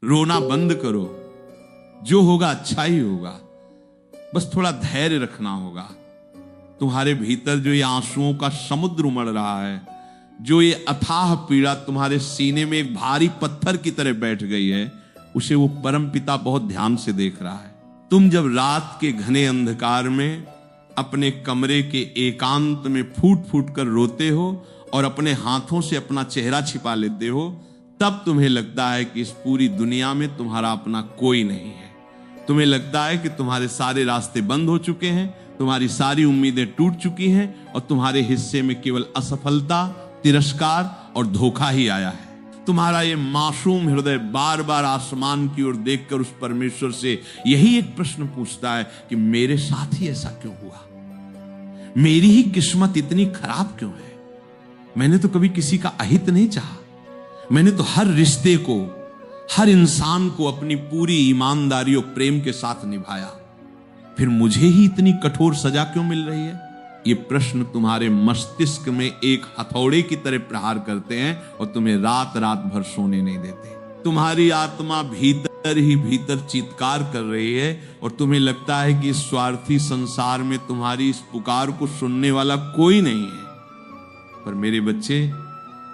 रोना बंद करो, जो होगा अच्छा ही होगा, बस थोड़ा धैर्य रखना होगा। तुम्हारे भीतर जो ये आंसुओं का समुद्र उमड़ रहा है, जो ये अथाह पीड़ा तुम्हारे सीने में एक भारी पत्थर की तरह बैठ गई है, उसे वो परम पिता बहुत ध्यान से देख रहा है। तुम जब रात के घने अंधकार में अपने कमरे के एकांत में फूट फूट कर रोते हो और अपने हाथों से अपना चेहरा छिपा लेते हो, तब तुम्हें लगता है कि इस पूरी दुनिया में तुम्हारा अपना कोई नहीं है। तुम्हें लगता है कि तुम्हारे सारे रास्ते बंद हो चुके हैं, तुम्हारी सारी उम्मीदें टूट चुकी हैं और तुम्हारे हिस्से में केवल असफलता, तिरस्कार और धोखा ही आया है। तुम्हारा ये मासूम हृदय बार बार आसमान की ओर देखकर उस परमेश्वर से यही एक प्रश्न पूछता है कि मेरे साथ ही ऐसा क्यों हुआ? मेरी ही किस्मत इतनी खराब क्यों है? मैंने तो कभी किसी का अहित नहीं चाहा। मैंने तो हर रिश्ते को, हर इंसान को अपनी पूरी ईमानदारी और प्रेम के साथ निभाया, फिर मुझे ही इतनी कठोर सजा क्यों मिल रही है? ये प्रश्न तुम्हारे मस्तिष्क में एक हथौड़े की तरह प्रहार करते हैं और तुम्हें रात रात भर सोने नहीं देते। तुम्हारी आत्मा भीतर ही भीतर चीत्कार कर रही है और तुम्हें लगता है कि इस स्वार्थी संसार में तुम्हारी इस पुकार को सुनने वाला कोई नहीं है। पर मेरे बच्चे,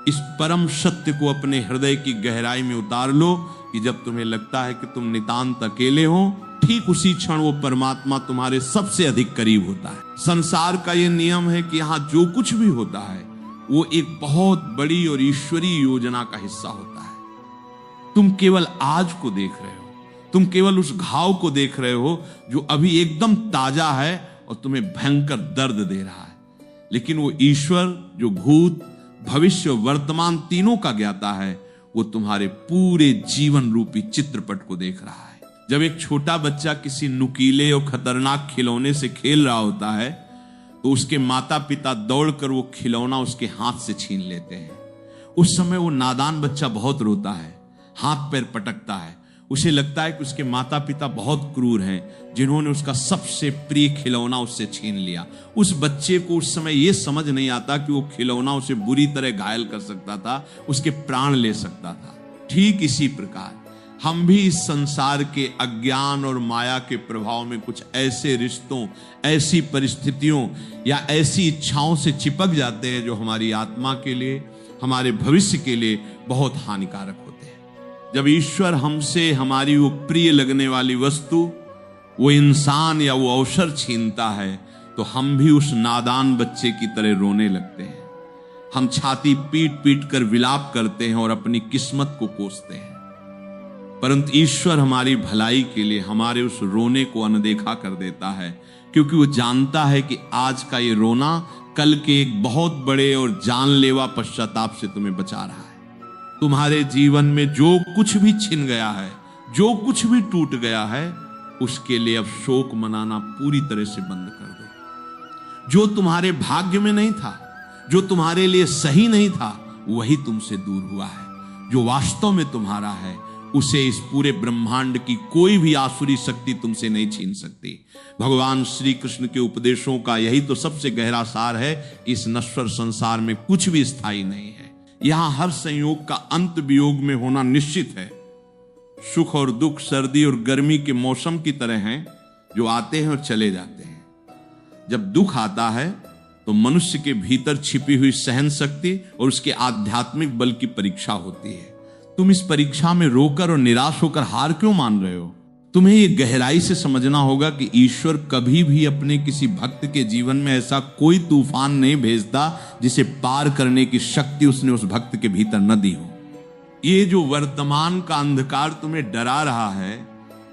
इस परम सत्य को अपने हृदय की गहराई में उतार लो कि जब तुम्हें लगता है कि तुम नितांत अकेले हो, ठीक उसी क्षण वो परमात्मा तुम्हारे सबसे अधिक करीब होता है। संसार का ये नियम है कि यहां जो कुछ भी होता है वो एक बहुत बड़ी और ईश्वरीय योजना का हिस्सा होता है। तुम केवल आज को देख रहे हो, तुम केवल उस घाव को देख रहे हो जो अभी एकदम ताजा है और तुम्हें भयंकर दर्द दे रहा है। लेकिन वो ईश्वर जो भूत, भविष्य और वर्तमान तीनों का ज्ञाता है, वो तुम्हारे पूरे जीवन रूपी चित्रपट को देख रहा है। जब एक छोटा बच्चा किसी नुकीले और खतरनाक खिलौने से खेल रहा होता है तो उसके माता पिता दौड़कर वो खिलौना उसके हाथ से छीन लेते हैं। उस समय वो नादान बच्चा बहुत रोता है, हाथ पैर पटकता है। उसे लगता है कि उसके माता पिता बहुत क्रूर हैं जिन्होंने उसका सबसे प्रिय खिलौना उससे छीन लिया। उस बच्चे को उस समय यह समझ नहीं आता कि वो खिलौना उसे बुरी तरह घायल कर सकता था, उसके प्राण ले सकता था। ठीक इसी प्रकार हम भी इस संसार के अज्ञान और माया के प्रभाव में कुछ ऐसे रिश्तों, ऐसी परिस्थितियों या ऐसी इच्छाओं से चिपक जाते हैं जो हमारी आत्मा के लिए, हमारे भविष्य के लिए बहुत हानिकारक होते हैं। जब ईश्वर हमसे हमारी वो प्रिय लगने वाली वस्तु, वो इंसान या वो अवसर छीनता है तो हम भी उस नादान बच्चे की तरह रोने लगते हैं। हम छाती पीट पीट कर विलाप करते हैं और अपनी किस्मत को कोसते हैं। परंतु ईश्वर हमारी भलाई के लिए हमारे उस रोने को अनदेखा कर देता है, क्योंकि वो जानता है कि आज का ये रोना कल के एक बहुत बड़े और जानलेवा पश्चाताप से तुम्हें बचा रहा है। तुम्हारे जीवन में जो कुछ भी छिन गया है, जो कुछ भी टूट गया है, उसके लिए अब शोक मनाना पूरी तरह से बंद कर दो। जो तुम्हारे भाग्य में नहीं था, जो तुम्हारे लिए सही नहीं था, वही तुमसे दूर हुआ है। जो वास्तव में तुम्हारा है उसे इस पूरे ब्रह्मांड की कोई भी आसुरी शक्ति तुमसे नहीं छीन सकती। भगवान श्री कृष्ण के उपदेशों का यही तो सबसे गहरा सार है। इस नश्वर संसार में कुछ भी स्थायी नहीं है। यहां हर संयोग का अंत वियोग में होना निश्चित है। सुख और दुख सर्दी और गर्मी के मौसम की तरह हैं, जो आते हैं और चले जाते हैं। जब दुख आता है तो मनुष्य के भीतर छिपी हुई सहन शक्ति और उसके आध्यात्मिक बल की परीक्षा होती है। तुम इस परीक्षा में रोकर और निराश होकर हार क्यों मान रहे हो? तुम्हें यह गहराई से समझना होगा कि ईश्वर कभी भी अपने किसी भक्त के जीवन में ऐसा कोई तूफान नहीं भेजता जिसे पार करने की शक्ति उसने उस भक्त के भीतर न दी हो। ये जो वर्तमान का अंधकार तुम्हें डरा रहा है,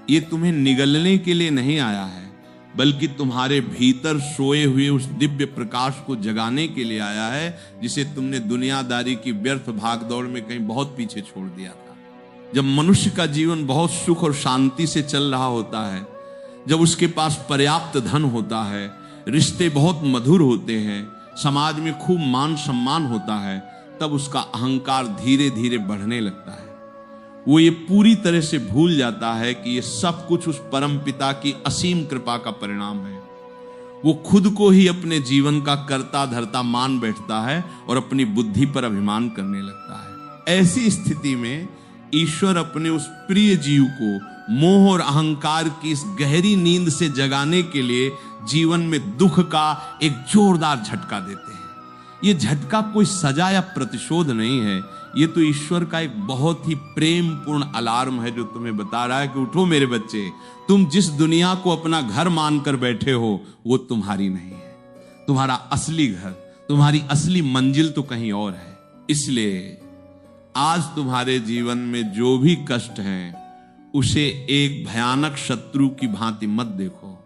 ये तुम्हें निगलने के लिए नहीं आया है, बल्कि तुम्हारे भीतर सोए हुए उस दिव्य प्रकाश को जगाने के लिए आया है, जिसे तुमने दुनियादारी की व्यर्थ भागदौड़ में कहीं बहुत पीछे छोड़ दिया था। जब मनुष्य का जीवन बहुत सुख और शांति से चल रहा होता है, जब उसके पास पर्याप्त धन होता है, रिश्ते बहुत मधुर होते हैं, समाज में खूब मान सम्मान होता है, तब उसका अहंकार धीरे धीरे बढ़ने लगता है। वो ये पूरी तरह से भूल जाता है कि ये सब कुछ उस परम पिता की असीम कृपा का परिणाम है। वो खुद को ही अपने जीवन का कर्ता धर्ता मान बैठता है और अपनी बुद्धि पर अभिमान करने लगता है। ऐसी स्थिति में ईश्वर अपने उस प्रिय जीव को मोह और अहंकार की इस गहरी नींद से जगाने के लिए जीवन में दुख का एक जोरदार झटका देते हैं। ये झटका कोई सजा या प्रतिशोध नहीं है, ये तो ईश्वर का एक बहुत ही प्रेमपूर्ण अलार्म है जो तुम्हें बता रहा है कि उठो मेरे बच्चे, तुम जिस दुनिया को अपना घर मानकर बैठे हो वो तुम्हारी नहीं है। तुम्हारा असली घर, तुम्हारी असली मंजिल तो कहीं और है। इसलिए आज तुम्हारे जीवन में जो भी कष्ट है उसे एक भयानक शत्रु की भांति मत देखो,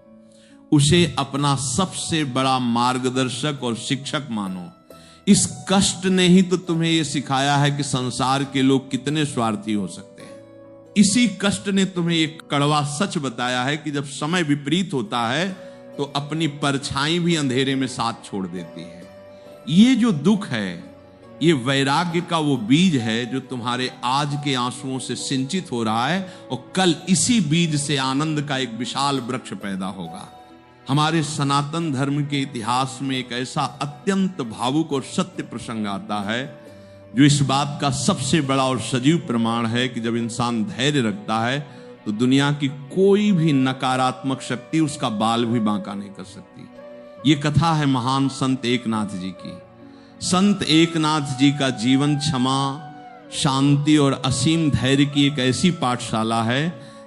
उसे अपना सबसे बड़ा मार्गदर्शक और शिक्षक मानो। इस कष्ट ने ही तो तुम्हें यह सिखाया है कि संसार के लोग कितने स्वार्थी हो सकते हैं। इसी कष्ट ने तुम्हें एक कड़वा सच बताया है कि जब समय विपरीत होता है तो अपनी परछाई भी अंधेरे में साथ छोड़ देती है। ये जो दुख है, ये वैराग्य का वो बीज है जो तुम्हारे आज के आंसुओं से सिंचित हो रहा है और कल इसी बीज से आनंद का एक विशाल वृक्ष पैदा होगा। हमारे सनातन धर्म के इतिहास में एक ऐसा अत्यंत भावुक और सत्य प्रसंग आता है जो इस बात का सबसे बड़ा और सजीव प्रमाण है कि जब इंसान धैर्य रखता है तो दुनिया की कोई भी नकारात्मक शक्ति उसका बाल भी बांका नहीं कर सकती। ये कथा है महान संत एकनाथ जी की। संत एकनाथ जी का जीवन क्षमा, शांति और असीम धैर्य की एक ऐसी पाठशाला है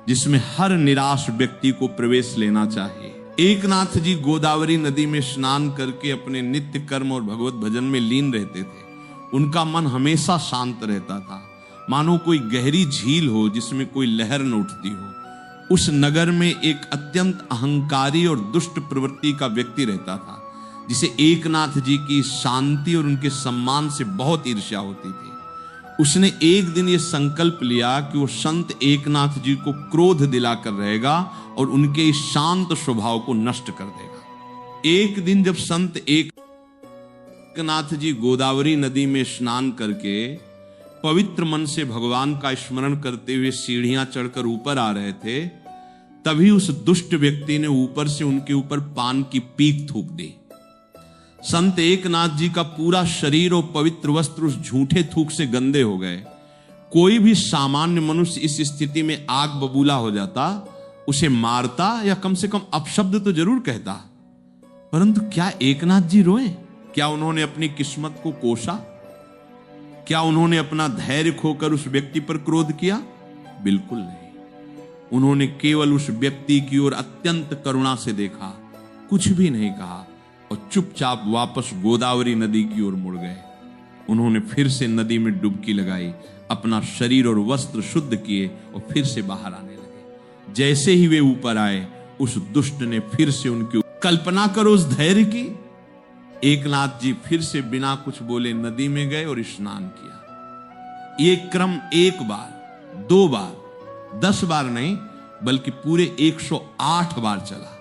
जिसमें हर निराश व्यक्ति को प्रवेश लेना चाहिए। एकनाथ जी गोदावरी नदी में स्नान करके अपने नित्य कर्म और भगवत भजन में लीन रहते थे। उनका मन हमेशा शांत रहता था, मानो कोई गहरी झील हो जिसमें कोई लहर न उठती हो। उस नगर में एक अत्यंत अहंकारी और दुष्ट प्रवृत्ति का व्यक्ति रहता था जिसे एकनाथ जी की शांति और उनके सम्मान से बहुत ईर्ष्या होती थी। उसने एक दिन ये संकल्प लिया कि वो संत एकनाथ जी को क्रोध दिलाकर रहेगा और उनके इस शांत स्वभाव को नष्ट कर देगा। एक दिन जब संत एकनाथ जी गोदावरी नदी में स्नान करके पवित्र मन से भगवान का स्मरण करते हुए सीढ़ियां चढ़कर ऊपर आ रहे थे, तभी उस दुष्ट व्यक्ति ने ऊपर से उनके ऊपर पान की पीक थूक दी। संत एकनाथ जी का पूरा शरीर और पवित्र वस्त्र उस झूठे थूक से गंदे हो गए। कोई भी सामान्य मनुष्य इस स्थिति में आग बबूला हो जाता, उसे मारता या कम से कम अपशब्द तो जरूर कहता, परंतु क्या एकनाथ जी रोए? क्या उन्होंने अपनी किस्मत को कोसा? क्या उन्होंने अपना धैर्य खोकर उस व्यक्ति पर क्रोध किया? बिल्कुल नहीं। उन्होंने केवल उस व्यक्ति की ओर अत्यंत करुणा से देखा, कुछ भी नहीं कहा और चुपचाप वापस गोदावरी नदी की ओर मुड़ गए। उन्होंने फिर से नदी में डुबकी लगाई, अपना शरीर और वस्त्र शुद्ध किए और फिर से बाहर आने लगे। जैसे ही वे ऊपर आए, उस दुष्ट ने फिर से उनकी कल्पना करो उस धैर्य की। एकनाथ जी फिर से बिना कुछ बोले नदी में गए और स्नान किया। ये क्रम 1 बार, 2 बार, 10 बार नहीं बल्कि पूरे 108 बार चला।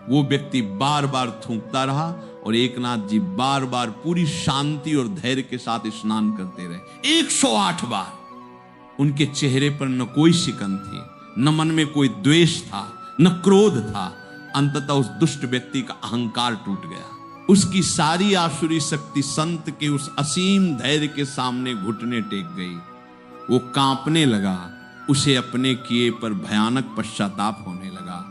वो व्यक्ति बार बार थूकता रहा और एकनाथ जी बार बार पूरी शांति और धैर्य के साथ स्नान करते रहे। 108 बार। उनके चेहरे पर न कोई शिकन थी, न मन में कोई द्वेष था, न क्रोध था। अंततः उस दुष्ट व्यक्ति का अहंकार टूट गया। उसकी सारी आसुरी शक्ति संत के उस असीम धैर्य के सामने घुटने टेक गई। वो कांपने लगा। उसे अपने किए पर भयानक पश्चाताप होने लगा।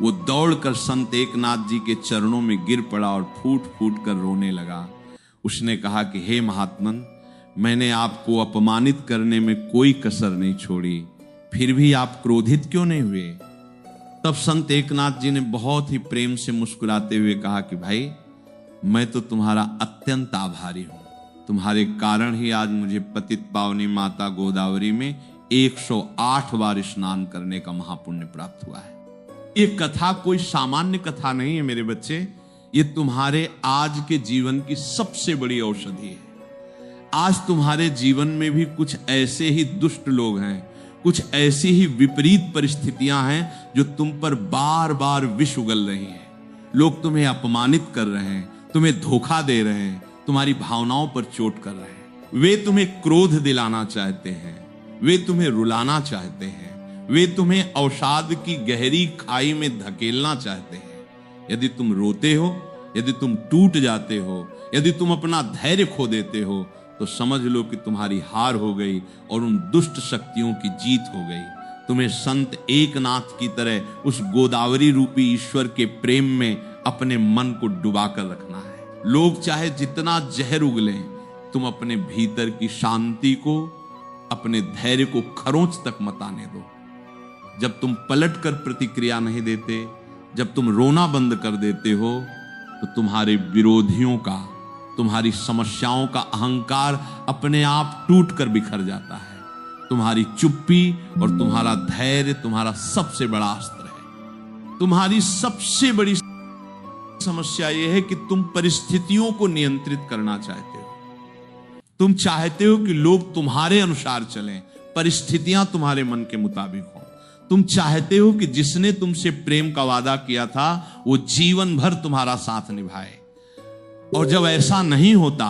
वो दौड़कर संत एकनाथ जी के चरणों में गिर पड़ा और फूट फूट कर रोने लगा। उसने कहा कि हे महात्मन, मैंने आपको अपमानित करने में कोई कसर नहीं छोड़ी, फिर भी आप क्रोधित क्यों नहीं हुए? तब संत एकनाथ जी ने बहुत ही प्रेम से मुस्कुराते हुए कहा कि भाई, मैं तो तुम्हारा अत्यंत आभारी हूं। तुम्हारे कारण ही आज मुझे पतित पावनी माता गोदावरी में 108 बार स्नान करने का महापुण्य प्राप्त हुआ है। ये कथा कोई सामान्य कथा नहीं है मेरे बच्चे, ये तुम्हारे आज के जीवन की सबसे बड़ी औषधि है। आज तुम्हारे जीवन में भी कुछ ऐसे ही दुष्ट लोग हैं, कुछ ऐसी ही विपरीत परिस्थितियां हैं जो तुम पर बार बार विष उगल रही हैं। लोग तुम्हें अपमानित कर रहे हैं, तुम्हें धोखा दे रहे हैं, तुम्हारी भावनाओं पर चोट कर रहे हैं। वे तुम्हें क्रोध दिलाना चाहते हैं, वे तुम्हें रुलाना चाहते हैं, वे तुम्हें अवसाद की गहरी खाई में धकेलना चाहते हैं। यदि तुम रोते हो, यदि तुम टूट जाते हो, यदि तुम अपना धैर्य खो देते हो, तो समझ लो कि तुम्हारी हार हो गई और उन दुष्ट शक्तियों की जीत हो गई। तुम्हें संत एकनाथ की तरह उस गोदावरी रूपी ईश्वर के प्रेम में अपने मन को डुबाकर रखना है। लोग चाहे जितना जहर उगलें, तुम अपने भीतर की शांति को, अपने धैर्य को खरोंच तक मत आने दो। जब तुम पलट कर प्रतिक्रिया नहीं देते, जब तुम रोना बंद कर देते हो, तो तुम्हारे विरोधियों का, तुम्हारी समस्याओं का अहंकार अपने आप टूट कर बिखर जाता है। तुम्हारी चुप्पी और तुम्हारा धैर्य तुम्हारा सबसे बड़ा अस्त्र है। तुम्हारी सबसे बड़ी समस्या यह है कि तुम परिस्थितियों को नियंत्रित करना चाहते हो। तुम चाहते हो कि लोग तुम्हारे अनुसार चलें, परिस्थितियां तुम्हारे मन के मुताबिक हो। तुम चाहते हो कि जिसने तुमसे प्रेम का वादा किया था वो जीवन भर तुम्हारा साथ निभाए, और जब ऐसा नहीं होता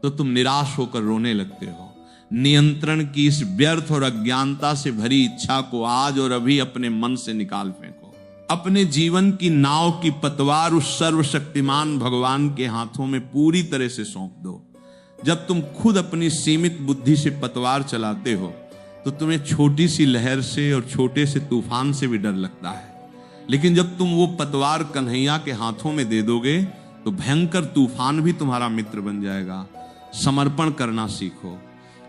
तो तुम निराश होकर रोने लगते हो। नियंत्रण की इस व्यर्थ और अज्ञानता से भरी इच्छा को आज और अभी अपने मन से निकाल फेंको। अपने जीवन की नाव की पतवार उस सर्वशक्तिमान भगवान के हाथों में पूरी तरह से सौंप दो। जब तुम खुद अपनी सीमित बुद्धि से पतवार चलाते हो तो तुम्हें छोटी सी लहर से और छोटे से तूफान से भी डर लगता है, लेकिन जब तुम वो पतवार कन्हैया के हाथों में दे दोगे तो भयंकर तूफान भी तुम्हारा मित्र बन जाएगा। समर्पण करना सीखो।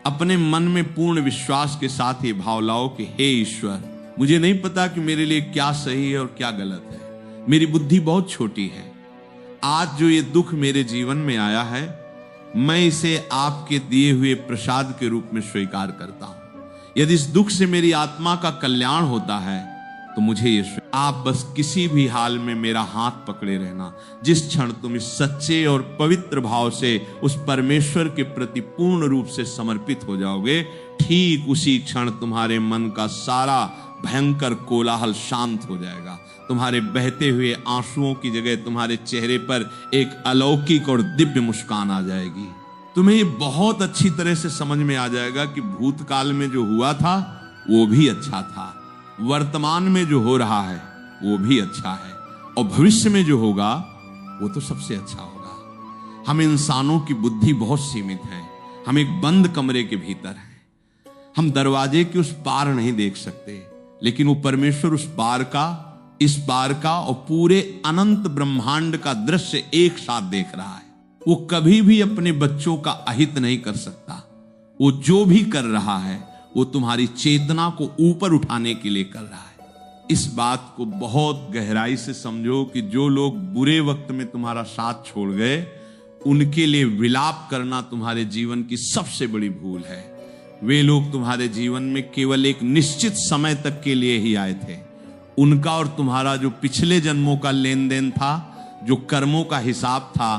अपने मन में पूर्ण विश्वास के साथ ये भाव लाओ कि हे ईश्वर, मुझे नहीं पता कि मेरे लिए क्या सही है और क्या गलत है। मेरी बुद्धि बहुत छोटी है। आज जो ये दुख मेरे जीवन में आया है, मैं इसे आपके दिए हुए प्रसाद के रूप में स्वीकार करता हूं। यदि इस दुख से मेरी आत्मा का कल्याण होता है तो मुझे ये आप बस किसी भी हाल में मेरा हाथ पकड़े रहना। जिस क्षण तुम इस सच्चे और पवित्र भाव से उस परमेश्वर के प्रति पूर्ण रूप से समर्पित हो जाओगे, ठीक उसी क्षण तुम्हारे मन का सारा भयंकर कोलाहल शांत हो जाएगा। तुम्हारे बहते हुए आंसुओं की जगह तुम्हारे चेहरे पर एक अलौकिक और दिव्य मुस्कान आ जाएगी। तुम्हें ये बहुत अच्छी तरह से समझ में आ जाएगा कि भूतकाल में जो हुआ था वो भी अच्छा था, वर्तमान में जो हो रहा है वो भी अच्छा है, और भविष्य में जो होगा वो तो सबसे अच्छा होगा। हम इंसानों की बुद्धि बहुत सीमित है। हम एक बंद कमरे के भीतर हैं। हम दरवाजे के उस पार नहीं देख सकते, लेकिन वो परमेश्वर उस पार का, इस पार का और पूरे अनंत ब्रह्मांड का दृश्य एक साथ देख रहा है। वो कभी भी अपने बच्चों का अहित नहीं कर सकता। वो जो भी कर रहा है वो तुम्हारी चेतना को ऊपर उठाने के लिए कर रहा है। इस बात को बहुत गहराई से समझो कि जो लोग बुरे वक्त में तुम्हारा साथ छोड़ गए, उनके लिए विलाप करना तुम्हारे जीवन की सबसे बड़ी भूल है। वे लोग तुम्हारे जीवन में केवल एक निश्चित समय तक के लिए ही आए थे। उनका और तुम्हारा जो पिछले जन्मों का लेन देन था, जो कर्मों का हिसाब था,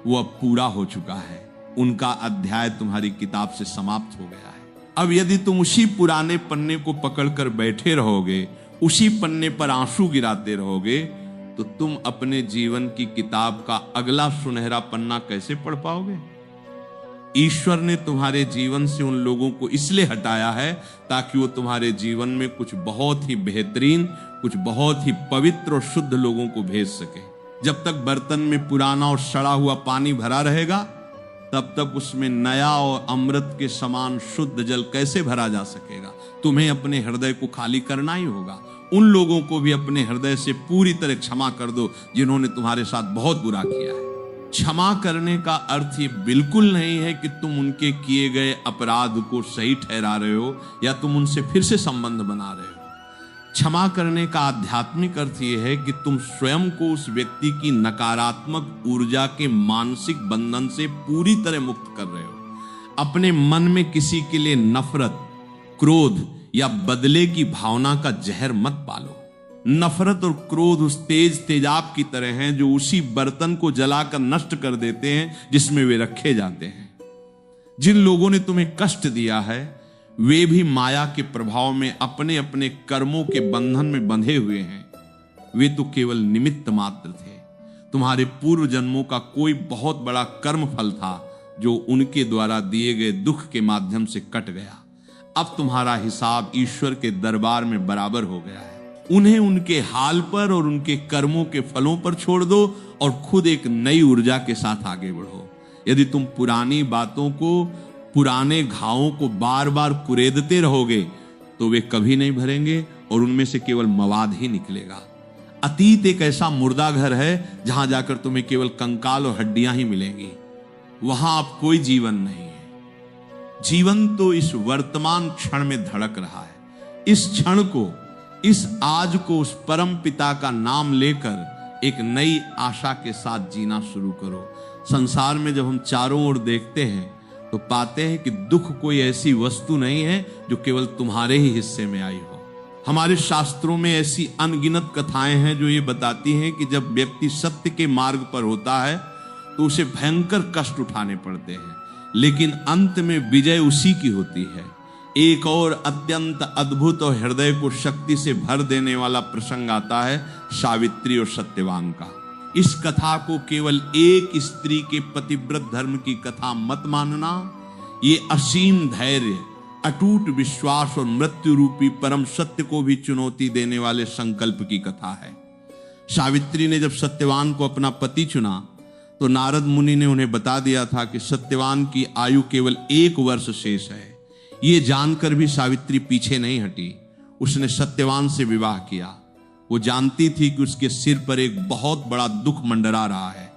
वो अब पूरा हो चुका है। उनका अध्याय तुम्हारी किताब से समाप्त हो गया है। अब यदि तुम उसी पुराने पन्ने को पकड़कर बैठे रहोगे, उसी पन्ने पर आंसू गिराते रहोगे, तो तुम अपने जीवन की किताब का अगला सुनहरा पन्ना कैसे पढ़ पाओगे? ईश्वर ने तुम्हारे जीवन से उन लोगों को इसलिए हटाया है ताकि वो तुम्हारे जीवन में कुछ बहुत ही बेहतरीन, कुछ बहुत ही पवित्र और शुद्ध लोगों को भेज सके। जब तक बर्तन में पुराना और सड़ा हुआ पानी भरा रहेगा, तब तक उसमें नया और अमृत के समान शुद्ध जल कैसे भरा जा सकेगा? तुम्हें अपने हृदय को खाली करना ही होगा। उन लोगों को भी अपने हृदय से पूरी तरह क्षमा कर दो जिन्होंने तुम्हारे साथ बहुत बुरा किया है। क्षमा करने का अर्थ ये बिल्कुल नहीं है कि तुम उनके किए गए अपराध को सही ठहरा रहे हो या तुम उनसे फिर से संबंध बना रहे हो। क्षमा करने का आध्यात्मिक अर्थ यह है कि तुम स्वयं को उस व्यक्ति की नकारात्मक ऊर्जा के मानसिक बंधन से पूरी तरह मुक्त कर रहे हो। अपने मन में किसी के लिए नफरत, क्रोध या बदले की भावना का जहर मत पालो। नफरत और क्रोध उस तेजाब की तरह हैं जो उसी बर्तन को जलाकर नष्ट कर देते हैं जिसमें वे रखे जाते हैं। जिन लोगों ने तुम्हें कष्ट दिया है वे भी माया के प्रभाव में अपने अपने कर्मों के बंधन में बंधे हुए हैं। वे तो केवल निमित्त मात्र थे। तुम्हारे पूर्व जन्मों का कोई बहुत बड़ा कर्म फल था जो उनके द्वारा दिए गए दुख के माध्यम से कट गया। अब तुम्हारा हिसाब ईश्वर के दरबार में बराबर हो गया है। उन्हें उनके हाल पर और उनके कर्मों के फलों पर छोड़ दो और खुद एक नई ऊर्जा के साथ आगे बढ़ो। यदि तुम पुरानी बातों को पुराने घावों को बार बार कुरेदते रहोगे तो वे कभी नहीं भरेंगे और उनमें से केवल मवाद ही निकलेगा। अतीत एक ऐसा मुर्दा घर है जहां जाकर तुम्हें केवल कंकाल और हड्डियां ही मिलेंगी, वहां अब कोई जीवन नहीं है। जीवन तो इस वर्तमान क्षण में धड़क रहा है। इस क्षण को, इस आज को उस परम पिता का नाम लेकर एक नई आशा के साथ जीना शुरू करो। संसार में जब हम चारों ओर देखते हैं तो पाते हैं कि दुख कोई ऐसी वस्तु नहीं है जो केवल तुम्हारे ही हिस्से में आई हो। हमारे शास्त्रों में ऐसी अनगिनत कथाएं हैं जो ये बताती हैं कि जब व्यक्ति सत्य के मार्ग पर होता है तो उसे भयंकर कष्ट उठाने पड़ते हैं, लेकिन अंत में विजय उसी की होती है। एक और अत्यंत अद्भुत और हृदय को शक्ति से भर देने वाला प्रसंग आता है सावित्री और सत्यवान का। इस कथा को केवल एक स्त्री के पतिव्रत धर्म की कथा मत मानना। ये असीम धैर्य, अटूट विश्वास और मृत्यु रूपी परम सत्य को भी चुनौती देने वाले संकल्प की कथा है। सावित्री ने जब सत्यवान को अपना पति चुना तो नारद मुनि ने उन्हें बता दिया था कि सत्यवान की आयु केवल 1 वर्ष शेष है। ये जानकर भी सावित्री पीछे नहीं हटी, उसने सत्यवान से विवाह किया। वो जानती थी कि उसके सिर पर एक बहुत बड़ा दुख मंडरा रहा है।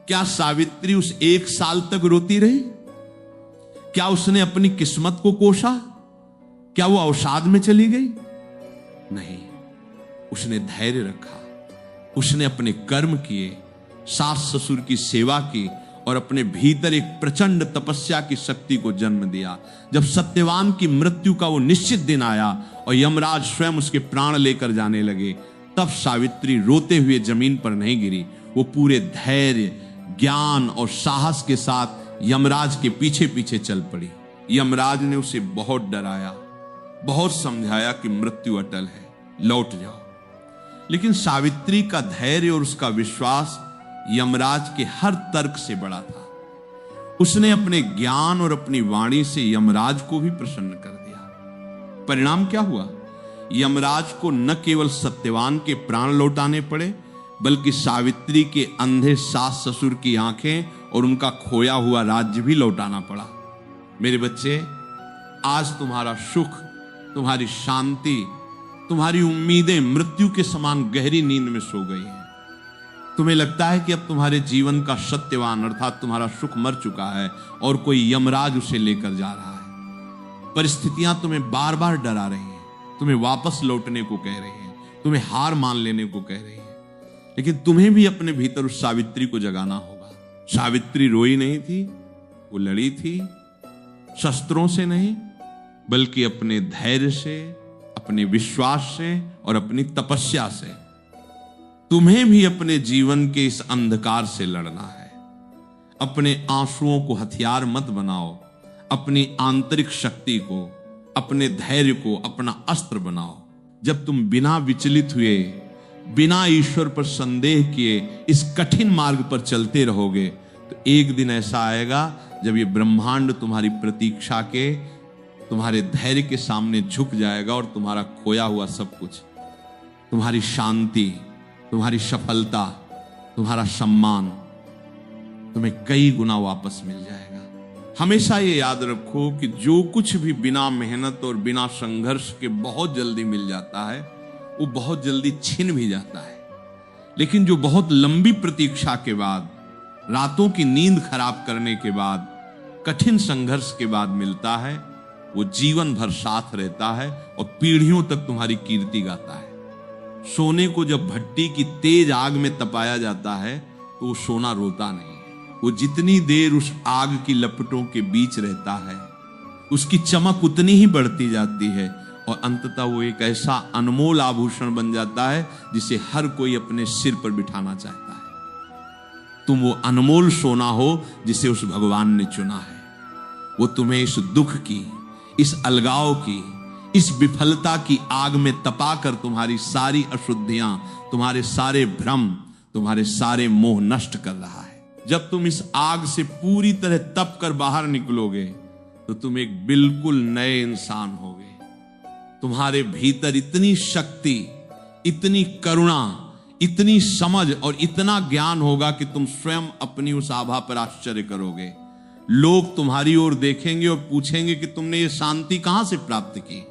क्या सावित्री उस 1 साल तक रोती रही? क्या उसने अपनी किस्मत को कोसा? क्या वो अवसाद में चली गई? नहीं, उसने धैर्य रखा, उसने अपने कर्म किए, सास ससुर की सेवा की और अपने भीतर एक प्रचंड तपस्या की शक्ति को जन्म दिया। जब सत्यवान की मृत्यु का वो निश्चित दिन आया और यमराज स्वयं उसके प्राण लेकर जाने लगे, तब सावित्री रोते हुए जमीन पर नहीं गिरी। वो पूरे धैर्य, ज्ञान और साहस के साथ यमराज के पीछे पीछे चल पड़ी। यमराज ने उसे बहुत डराया, बहुत समझाया कि मृत्यु अटल है, लौट जाओ। लेकिन सावित्री का धैर्य और उसका विश्वास यमराज के हर तर्क से बड़ा था। उसने अपने ज्ञान और अपनी वाणी से यमराज को भी प्रसन्न कर दिया। परिणाम क्या हुआ? यमराज को न केवल सत्यवान के प्राण लौटाने पड़े, बल्कि सावित्री के अंधे सास ससुर की आंखें और उनका खोया हुआ राज्य भी लौटाना पड़ा। मेरे बच्चे, आज तुम्हारा सुख, तुम्हारी शांति, तुम्हारी उम्मीदें मृत्यु के समान गहरी नींद में सो गई हैं। तुम्हें लगता है कि अब तुम्हारे जीवन का सत्यवान अर्थात तुम्हारा सुख मर चुका है और कोई यमराज उसे लेकर जा रहा है। परिस्थितियां तुम्हें बार बार डरा रही हैं, तुम्हें वापस लौटने को कह रही हैं, तुम्हें हार मान लेने को कह रही हैं, लेकिन तुम्हें भी अपने भीतर उस सावित्री को जगाना होगा। सावित्री रोई नहीं थी, वो लड़ी थी, शस्त्रों से नहीं बल्कि अपने धैर्य से, अपने विश्वास से और अपनी तपस्या से। तुम्हें भी अपने जीवन के इस अंधकार से लड़ना है। अपने आंसुओं को हथियार मत बनाओ, अपनी आंतरिक शक्ति को, अपने धैर्य को अपना अस्त्र बनाओ। जब तुम बिना विचलित हुए, बिना ईश्वर पर संदेह किए इस कठिन मार्ग पर चलते रहोगे तो एक दिन ऐसा आएगा जब ये ब्रह्मांड तुम्हारी प्रतीक्षा के, तुम्हारे धैर्य के सामने झुक जाएगा और तुम्हारा खोया हुआ सब कुछ, तुम्हारी शांति, तुम्हारी सफलता, तुम्हारा सम्मान तुम्हें कई गुना वापस मिल जाएगा। हमेशा ये याद रखो कि जो कुछ भी बिना मेहनत और बिना संघर्ष के बहुत जल्दी मिल जाता है वो बहुत जल्दी छिन भी जाता है, लेकिन जो बहुत लंबी प्रतीक्षा के बाद, रातों की नींद खराब करने के बाद, कठिन संघर्ष के बाद मिलता है वो जीवन भर साथ रहता है और पीढ़ियों तक तुम्हारी कीर्ति गाता है। सोने को जब भट्टी की तेज आग में तपाया जाता है तो वो सोना रोता नहीं है। वो जितनी देर उस आग की लपटों के बीच रहता है उसकी चमक उतनी ही बढ़ती जाती है और अंततः वो एक ऐसा अनमोल आभूषण बन जाता है जिसे हर कोई अपने सिर पर बिठाना चाहता है। तुम वो अनमोल सोना हो जिसे उस भगवान ने चुना है। वो तुम्हें इस दुख की, इस अलगाव की, इस विफलता की आग में तपाकर तुम्हारी सारी अशुद्धियां, तुम्हारे सारे भ्रम, तुम्हारे सारे मोह नष्ट कर रहा है। जब तुम इस आग से पूरी तरह तप कर बाहर निकलोगे तो तुम एक बिल्कुल नए इंसान होगे। तुम्हारे भीतर इतनी शक्ति, इतनी करुणा, इतनी समझ और इतना ज्ञान होगा कि तुम स्वयं अपनी उस आभा पर आश्चर्य करोगे। लोग तुम्हारी ओर देखेंगे और पूछेंगे कि तुमने ये शांति कहां से प्राप्त की।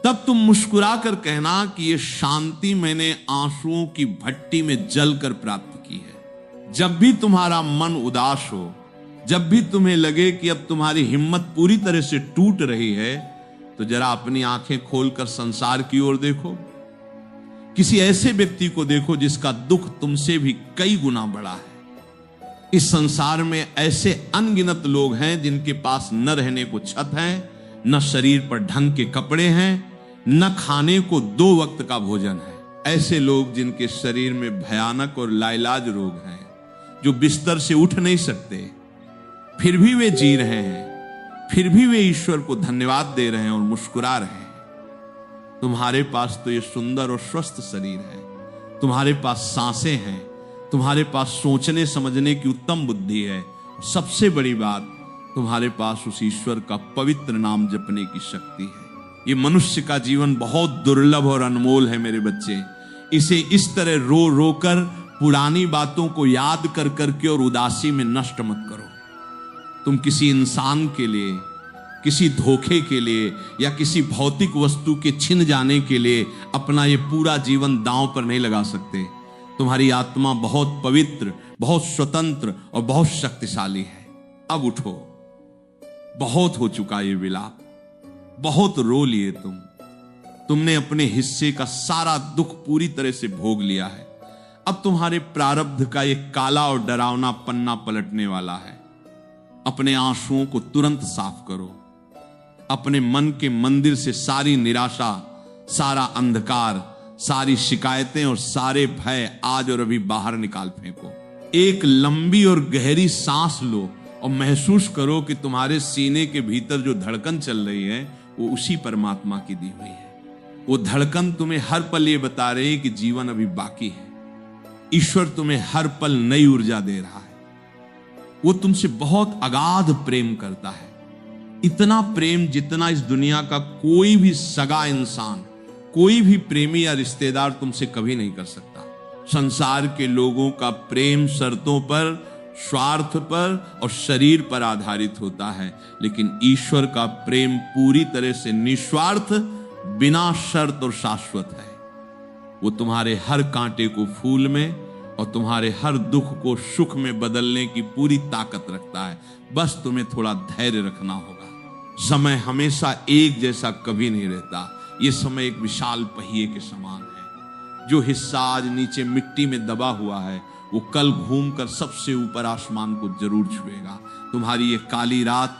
तब तुम मुस्कुरा कर कहना कि ये शांति मैंने आंसुओं की भट्टी में जलकर प्राप्त की है। जब भी तुम्हारा मन उदास हो, जब भी तुम्हें लगे कि अब तुम्हारी हिम्मत पूरी तरह से टूट रही है, तो जरा अपनी आंखें खोलकर संसार की ओर देखो। किसी ऐसे व्यक्ति को देखो जिसका दुख तुमसे भी कई गुना बड़ा है। इस संसार में ऐसे अनगिनत लोग हैं जिनके पास न रहने को छत है, न शरीर पर ढंग के कपड़े हैं, न खाने को 2 वक्त का भोजन है। ऐसे लोग जिनके शरीर में भयानक और लाइलाज रोग हैं, जो बिस्तर से उठ नहीं सकते, फिर भी वे जी रहे हैं, फिर भी वे ईश्वर को धन्यवाद दे रहे हैं और मुस्कुरा रहे हैं। तुम्हारे पास तो ये सुंदर और स्वस्थ शरीर है, तुम्हारे पास सांसें हैं, तुम्हारे पास सोचने समझने की उत्तम बुद्धि है, सबसे बड़ी बात तुम्हारे पास उस ईश्वर का पवित्र नाम जपने की शक्ति है। ये मनुष्य का जीवन बहुत दुर्लभ और अनमोल है मेरे बच्चे। इसे इस तरह रो रो कर, पुरानी बातों को याद कर करके और उदासी में नष्ट मत करो। तुम किसी इंसान के लिए, किसी धोखे के लिए या किसी भौतिक वस्तु के छिन जाने के लिए अपना ये पूरा जीवन दांव पर नहीं लगा सकते। तुम्हारी आत्मा बहुत पवित्र, बहुत स्वतंत्र और बहुत शक्तिशाली है। अब उठो, बहुत हो चुका ये विलाप, बहुत रो लिए तुमने अपने हिस्से का सारा दुख पूरी तरह से भोग लिया है। अब तुम्हारे प्रारब्ध का एक काला और डरावना पन्ना पलटने वाला है। अपने आंसुओं को तुरंत साफ करो। अपने मन के मंदिर से सारी निराशा, सारा अंधकार, सारी शिकायतें और सारे भय आज और अभी बाहर निकाल फेंको। एक लंबी और गहरी सांस लो और महसूस करो कि तुम्हारे सीने के भीतर जो धड़कन चल रही है वो उसी परमात्मा की दी हुई है। वो धड़कन तुम्हें हर पल ये बता रही है कि जीवन अभी बाकी है। ईश्वर तुम्हें हर पल नई ऊर्जा दे रहा है। वो तुमसे बहुत अगाध प्रेम करता है, इतना प्रेम जितना इस दुनिया का कोई भी सगा इंसान, कोई भी प्रेमी या रिश्तेदार तुमसे कभी नहीं कर सकता। संसार के लोगों का प्रेम शर्तों पर, स्वार्थ पर और शरीर पर आधारित होता है, लेकिन ईश्वर का प्रेम पूरी तरह से निस्वार्थ, बिना शर्त और शाश्वत है। वो तुम्हारे हर कांटे को फूल में और तुम्हारे हर दुख को सुख में बदलने की पूरी ताकत रखता है। बस तुम्हें थोड़ा धैर्य रखना होगा। समय हमेशा एक जैसा कभी नहीं रहता। ये समय एक विशाल पहिए के समान है। जो हिस्सा आज नीचे मिट्टी में दबा हुआ है वो कल घूमकर सबसे ऊपर आसमान को जरूर छुएगा। तुम्हारी ये काली रात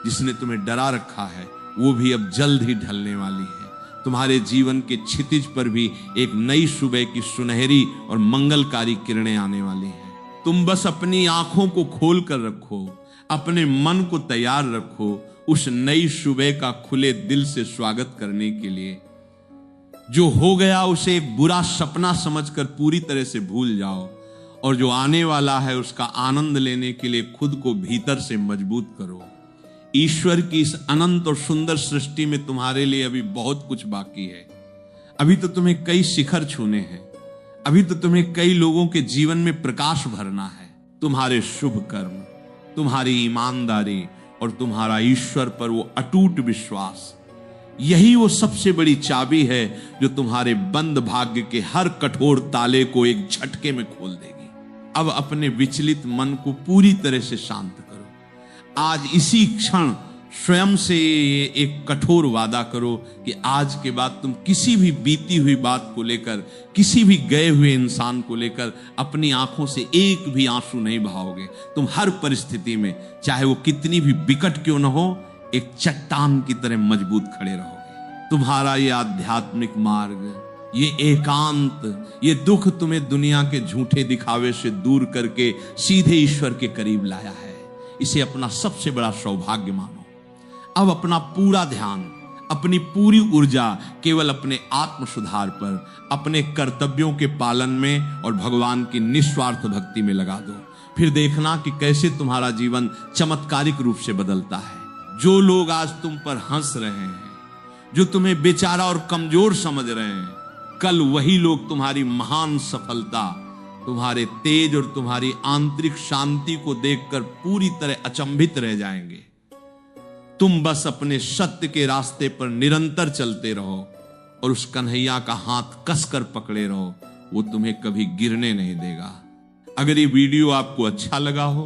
जिसने तुम्हें डरा रखा है वो भी अब जल्द ही ढलने वाली है। तुम्हारे जीवन के क्षितिज पर भी एक नई सुबह की सुनहरी और मंगलकारी किरणें आने वाली हैं। तुम बस अपनी आंखों को खोल कर रखो, अपने मन को तैयार रखो उस नई सुबह का खुले दिल से स्वागत करने के लिए। जो हो गया उसे एक बुरा सपना समझकर पूरी तरह से भूल जाओ और जो आने वाला है उसका आनंद लेने के लिए खुद को भीतर से मजबूत करो। ईश्वर की इस अनंत और सुंदर सृष्टि में तुम्हारे लिए अभी बहुत कुछ बाकी है। अभी तो तुम्हें कई शिखर छूने हैं। अभी तो तुम्हें कई लोगों के जीवन में प्रकाश भरना है। तुम्हारे शुभ कर्म, तुम्हारी ईमानदारी और तुम्हारा ईश्वर पर वो अटूट विश्वास, यही वो सबसे बड़ी चाबी है जो तुम्हारे बंद भाग्य के हर कठोर ताले को एक झटके में खोल देगी। अब अपने विचलित मन को पूरी तरह से शांत करो। आज इसी क्षण स्वयं से एक कठोर वादा करो कि आज के बाद तुम किसी भी बीती हुई बात को लेकर, किसी भी गए हुए इंसान को लेकर अपनी आंखों से एक भी आंसू नहीं बहाओगे। तुम हर परिस्थिति में, चाहे वो कितनी भी विकट क्यों न हो, एक चट्टान की तरह मजबूत खड़े रहोगे। तुम्हारा ये आध्यात्मिक मार्ग, ये एकांत, ये दुख तुम्हें दुनिया के झूठे दिखावे से दूर करके सीधे ईश्वर के करीब लाया है। इसे अपना सबसे बड़ा सौभाग्य मानो। अब अपना पूरा ध्यान, अपनी पूरी ऊर्जा केवल अपने आत्म सुधार पर, अपने कर्तव्यों के पालन में और भगवान की निस्वार्थ भक्ति में लगा दो। फिर देखना कि कैसे तुम्हारा जीवन चमत्कारिक रूप से बदलता है। जो लोग आज तुम पर हंस रहे हैं, जो तुम्हें बेचारा और कमजोर समझ रहे हैं, कल वही लोग तुम्हारी महान सफलता, तुम्हारे तेज और तुम्हारी आंतरिक शांति को देखकर पूरी तरह अचंभित रह जाएंगे। तुम बस अपने सत्य के रास्ते पर निरंतर चलते रहो और उस कन्हैया का हाथ कसकर पकड़े रहो, वो तुम्हें कभी गिरने नहीं देगा। अगर ये वीडियो आपको अच्छा लगा हो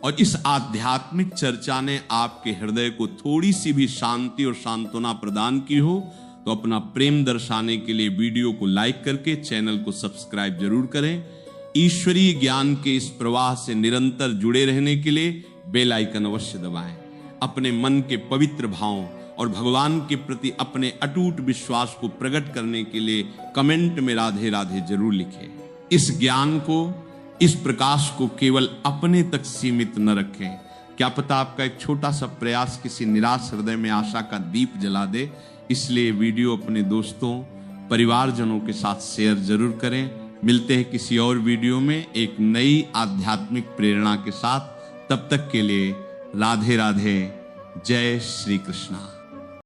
और इस आध्यात्मिक चर्चा ने आपके हृदय को थोड़ी सी भी शांति और सांत्वना प्रदान की हो, तो अपना प्रेम दर्शाने के लिए वीडियो को लाइक करके चैनल को सब्सक्राइब जरूर करें। ईश्वरीय ज्ञान के इस प्रवाह से निरंतर जुड़े रहने के लिए बेल आइकन अवश्य दबाएं। अपने मन के पवित्र भावों और भगवान के प्रति अपने अटूट विश्वास को प्रकट करने के लिए कमेंट में राधे राधे जरूर लिखें। इस ज्ञान को, इस प्रकाश को केवल अपने तक सीमित न रखें। क्या पता आपका एक छोटा सा प्रयास किसी निराश हृदय में आशा का दीप जला दे। इसलिए वीडियो अपने दोस्तों, परिवारजनों के साथ शेयर जरूर करें। मिलते हैं किसी और वीडियो में एक नई आध्यात्मिक प्रेरणा के साथ। तब तक के लिए राधे राधे, जय श्री कृष्णा।